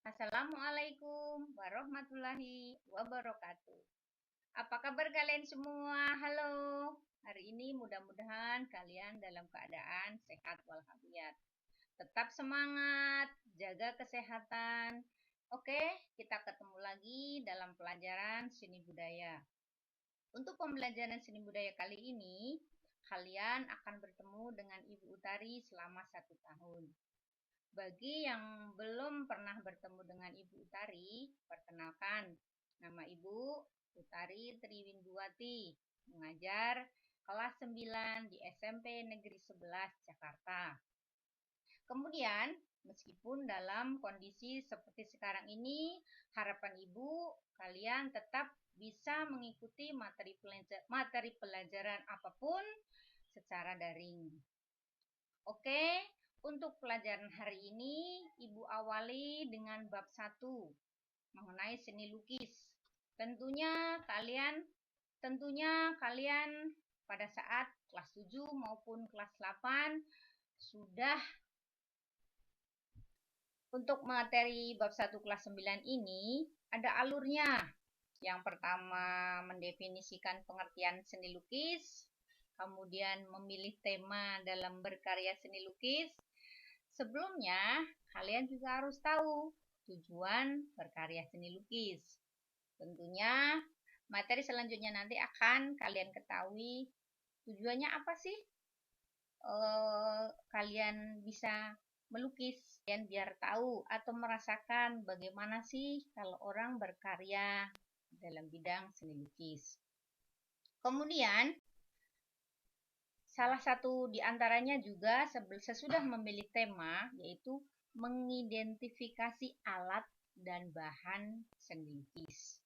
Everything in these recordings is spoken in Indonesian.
Assalamualaikum warahmatullahi wabarakatuh. Apa kabar kalian semua? Halo. Hari ini mudah-mudahan kalian dalam keadaan sehat walafiat. Tetap semangat, jaga kesehatan. Oke, kita ketemu lagi dalam pelajaran seni budaya. Untuk pembelajaran seni budaya kali ini, kalian akan bertemu dengan Ibu Utari selama 1 tahun. Bagi yang belum pernah bertemu dengan Ibu Utari, perkenalkan, nama Ibu Utari Triwinduwati, mengajar kelas 9 di SMP Negeri 11 Jakarta. Kemudian, meskipun dalam kondisi seperti sekarang ini, harapan Ibu kalian tetap bisa mengikuti materi pelajaran apapun secara daring. Oke, untuk pelajaran hari ini, Ibu awali dengan bab 1 mengenai seni lukis. Tentunya kalian pada saat kelas 7 maupun kelas 8 sudah untuk materi bab 1 kelas 9 ini ada alurnya. Yang pertama mendefinisikan pengertian seni lukis, kemudian memilih tema dalam berkarya seni lukis. Sebelumnya, kalian juga harus tahu tujuan berkarya seni lukis. Tentunya, materi selanjutnya nanti akan kalian ketahui tujuannya apa sih kalian bisa melukis. Kalian biar tahu atau merasakan bagaimana sih kalau orang berkarya dalam bidang seni lukis. Kemudian, salah satu di antaranya juga sesudah memilih tema, yaitu mengidentifikasi alat dan bahan seni lukis.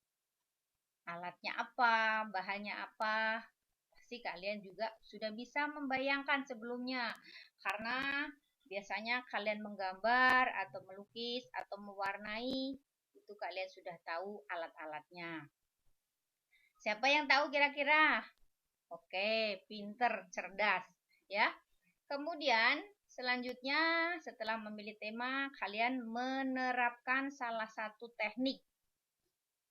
Alatnya apa, bahannya apa, pasti kalian juga sudah bisa membayangkan sebelumnya. Karena biasanya kalian menggambar atau melukis atau mewarnai, itu kalian sudah tahu alat-alatnya. Siapa yang tahu kira-kira? Oke, pinter, cerdas, ya. Kemudian, selanjutnya setelah memilih tema, kalian menerapkan salah satu teknik.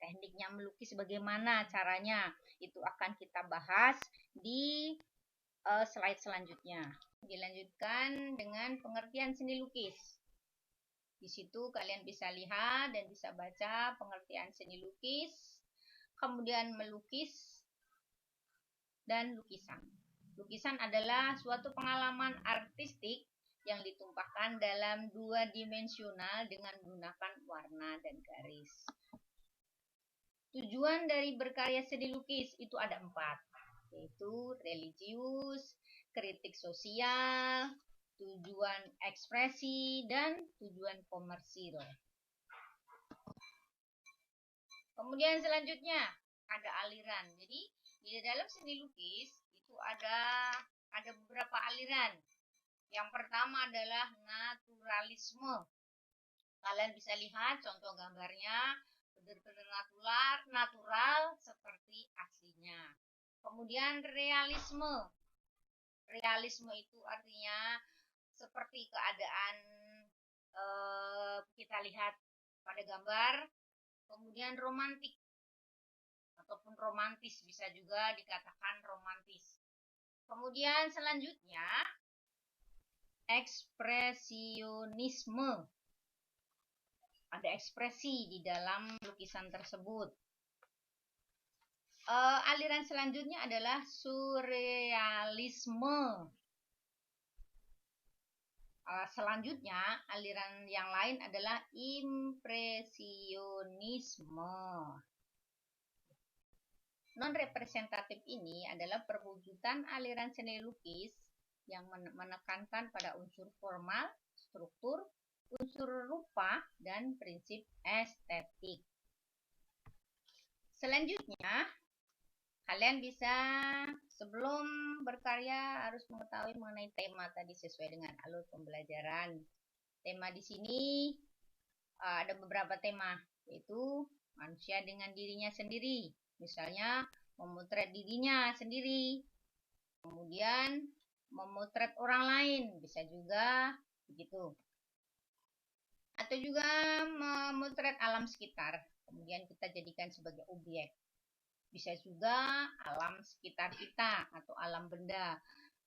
Tekniknya melukis bagaimana caranya, itu akan kita bahas di slide selanjutnya. Dilanjutkan dengan pengertian seni lukis. Di situ kalian bisa lihat dan bisa baca pengertian seni lukis, kemudian melukis, dan lukisan. Lukisan adalah suatu pengalaman artistik yang ditumpahkan dalam 2 dimensional dengan menggunakan warna dan garis. Tujuan dari berkarya seni lukis itu ada 4, yaitu religius, kritik sosial, tujuan ekspresi, dan tujuan komersil. Kemudian selanjutnya ada aliran. Jadi di dalam seni lukis itu ada beberapa aliran. Yang pertama adalah naturalisme. Kalian bisa lihat contoh gambarnya, benar-benar natural seperti aslinya. Kemudian realisme. Realisme itu artinya seperti keadaan kita lihat pada gambar. Kemudian romantik ataupun romantis, bisa juga dikatakan romantis. Kemudian selanjutnya ekspresionisme. Ada ekspresi di dalam lukisan tersebut. Aliran selanjutnya adalah surrealisme. Selanjutnya aliran yang lain adalah impresionisme. Non-representatif ini adalah perwujudan aliran seni lukis yang menekankan pada unsur formal, struktur, unsur rupa, dan prinsip estetik. Selanjutnya, kalian bisa sebelum berkarya harus mengetahui mengenai tema tadi sesuai dengan alur pembelajaran. Tema di sini ada beberapa tema, yaitu manusia dengan dirinya sendiri. Misalnya memotret dirinya sendiri, kemudian memotret orang lain, bisa juga begitu. Atau juga memotret alam sekitar, kemudian kita jadikan sebagai objek. Bisa juga alam sekitar kita atau alam benda.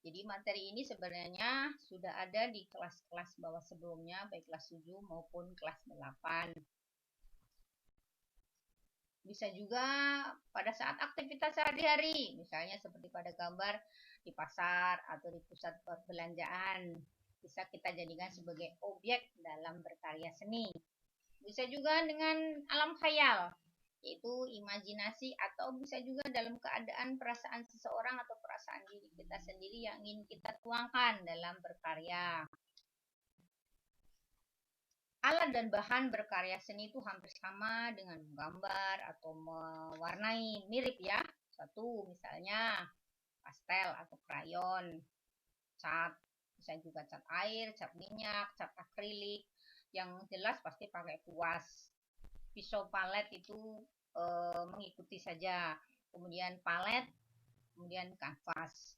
Jadi materi ini sebenarnya sudah ada di kelas-kelas bawah sebelumnya, baik kelas 7 maupun kelas 8. Bisa juga pada saat aktivitas sehari-hari, misalnya seperti pada gambar di pasar atau di pusat perbelanjaan. Bisa kita jadikan sebagai objek dalam berkarya seni. Bisa juga dengan alam khayal, yaitu imajinasi, atau bisa juga dalam keadaan perasaan seseorang atau perasaan diri kita sendiri yang ingin kita tuangkan dalam berkarya. Alat dan bahan berkarya seni itu hampir sama dengan menggambar atau mewarnai, mirip ya. Satu misalnya pastel atau krayon, cat, bisa juga cat air, cat minyak, cat akrilik. Yang jelas pasti pakai kuas. Pisau palet itu mengikuti saja. Kemudian palet, kemudian kanvas.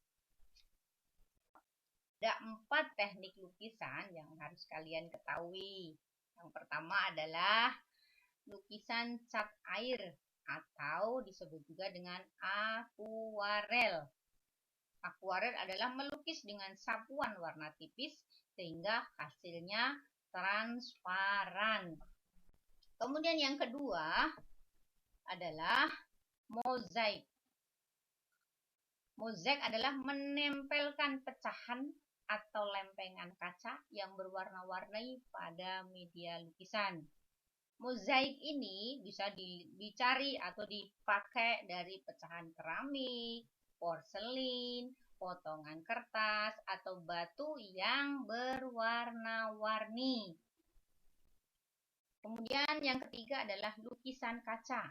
Ada 4 teknik lukisan yang harus kalian ketahui. Yang pertama adalah lukisan cat air atau disebut juga dengan akuarel. Akuarel adalah melukis dengan sapuan warna tipis sehingga hasilnya transparan. Kemudian yang kedua adalah mozaik. Mozaik adalah menempelkan pecahan atau lempengan kaca yang berwarna-warni pada media lukisan. Mozaik ini bisa dicari atau dipakai dari pecahan keramik, porselin, potongan kertas, atau batu yang berwarna-warni. Kemudian yang ketiga adalah lukisan kaca.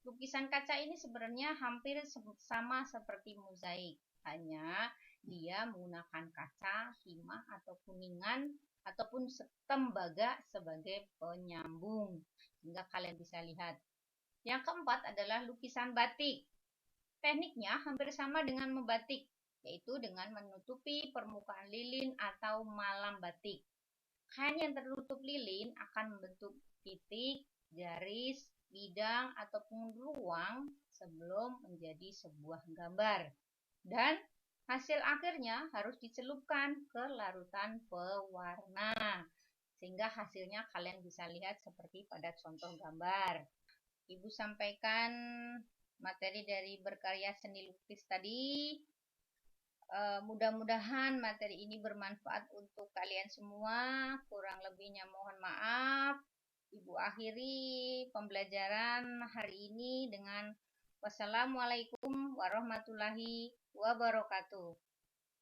Lukisan kaca ini sebenarnya hampir sama seperti mozaik, hanya dia menggunakan kaca, himah atau kuningan ataupun tembaga sebagai penyambung, sehingga kalian bisa lihat. Yang keempat adalah lukisan batik. Tekniknya hampir sama dengan membatik, yaitu dengan menutupi permukaan lilin atau malam batik. Kain yang tertutup lilin akan membentuk titik, garis, bidang, ataupun ruang sebelum menjadi sebuah gambar. Dan hasil akhirnya harus dicelupkan ke larutan pewarna, sehingga hasilnya kalian bisa lihat seperti pada contoh gambar. Ibu sampaikan materi dari berkarya seni lukis tadi. Mudah-mudahan materi ini bermanfaat untuk kalian semua. Kurang lebihnya mohon maaf. Ibu akhiri pembelajaran hari ini dengan wassalamualaikum warahmatullahi wabarakatuh.